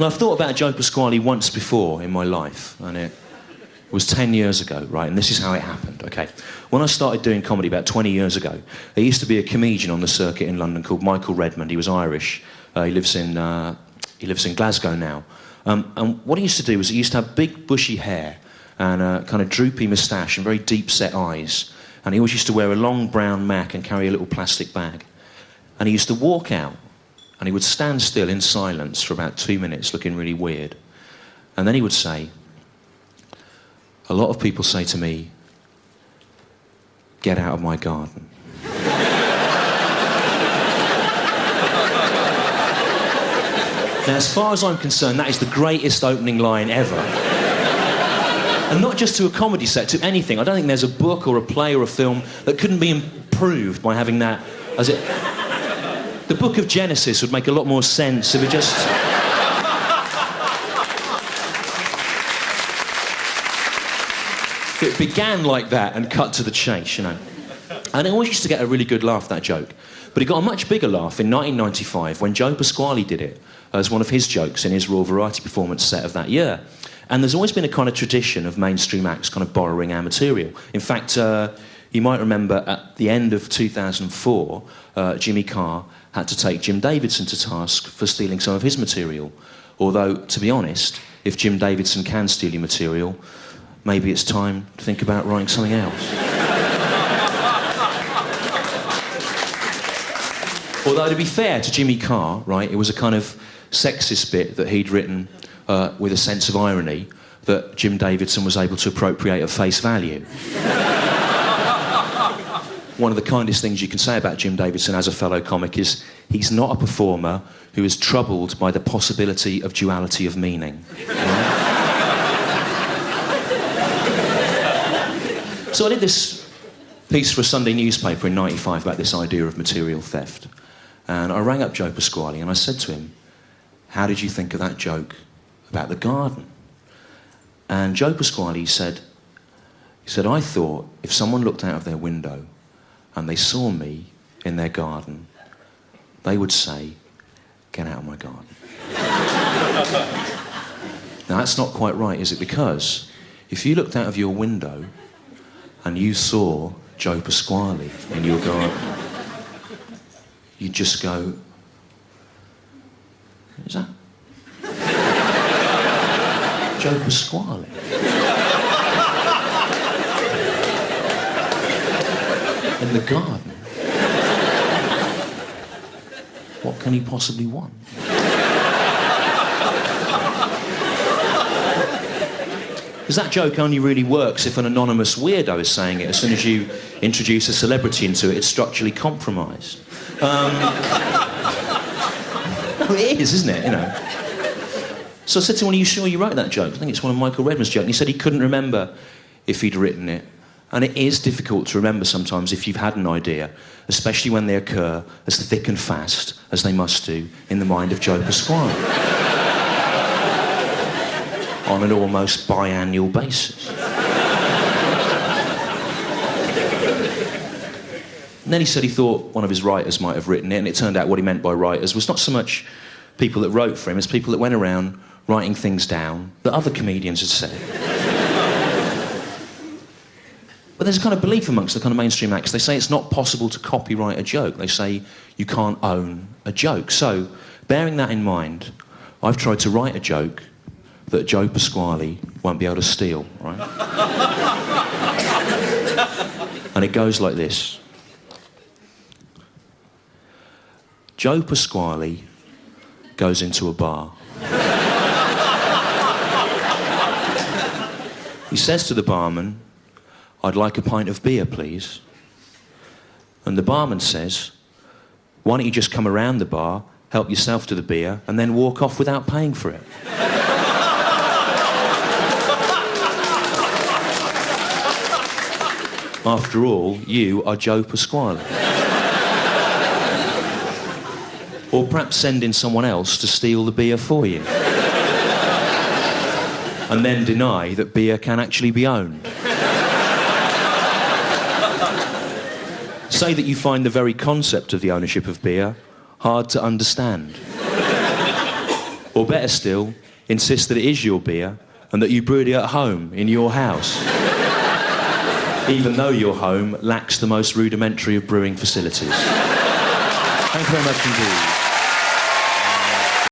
And I've thought about Joe Pasquale once before in my life, and it was 10 years ago, right? And this is how it happened, okay? When I started doing comedy about 20 years ago, there used to be a comedian on the circuit in London called Michael Redmond. He was Irish. He lives in Glasgow now. And what he used to do was he used to have big bushy hair and a kind of droopy moustache and very deep-set eyes. And he always used to wear a long brown Mac and carry a little plastic bag. And he used to walk out and he would stand still in silence for about 2 minutes, looking really weird. And then he would say, "A lot of people say to me, 'Get out of my garden.'" Now, as far as I'm concerned, that is the greatest opening line ever. And not just to a comedy set, to anything. I don't think there's a book or a play or a film that couldn't be improved by having that as it... The book of Genesis would make a lot more sense if it just... It began like that and cut to the chase, you know. And it always used to get a really good laugh, that joke. But it got a much bigger laugh in 1995 when Joe Pasquale did it as one of his jokes in his Raw Variety performance set of that year. And there's always been a kind of tradition of mainstream acts kind of borrowing our material. In fact, you might remember at the end of 2004, Jimmy Carr had to take Jim Davidson to task for stealing some of his material. Although, to be honest, if Jim Davidson can steal your material, maybe it's time to think about writing something else. Although, to be fair to Jimmy Carr, right, it was a kind of sexist bit that he'd written with a sense of irony that Jim Davidson was able to appropriate at face value. One of the kindest things you can say about Jim Davidson as a fellow comic is he's not a performer who is troubled by the possibility of duality of meaning. Right? So I did this piece for a Sunday newspaper in '95 about this idea of material theft. And I rang up Joe Pasquale and I said to him, "How did you think of that joke about the garden?" And Joe Pasquale said, "I thought if someone looked out of their window and they saw me in their garden, they would say, 'Get out of my garden.'" Now, that's not quite right, is it? Because if you looked out of your window and you saw Joe Pasquale in your garden, you'd just go, "Is that Joe Pasquale?" In the garden? What can he possibly want? Because that joke only really works if an anonymous weirdo is saying it. As soon as you introduce a celebrity into it, it's structurally compromised. Well, it is, isn't it? You know. So I said to him, "Are you sure you wrote that joke?" I think it's one of Michael Redmond's jokes. And he said he couldn't remember if he'd written it. And it is difficult to remember sometimes if you've had an idea, especially when they occur as thick and fast as they must do in the mind of Joe Pasquale. On an almost biannual basis. And then he said he thought one of his writers might have written it, and it turned out what he meant by writers was not so much people that wrote for him as people that went around writing things down that other comedians had said. But there's a kind of belief amongst the kind of mainstream acts. They say it's not possible to copyright a joke. They say you can't own a joke. So, bearing that in mind, I've tried to write a joke that Joe Pasquale won't be able to steal, right? And it goes like this. Joe Pasquale goes into a bar. He says to the barman, "I'd like a pint of beer, please." And the barman says, "Why don't you just come around the bar, help yourself to the beer, and then walk off without paying for it?" After all, you are Joe Pasquale. Or perhaps send in someone else to steal the beer for you. And then deny that beer can actually be owned. Say that you find the very concept of the ownership of beer hard to understand. Or Or better still, insist that it is your beer and that you brewed it at home in your house. Even though your home lacks the most rudimentary of brewing facilities. Thank you very much indeed.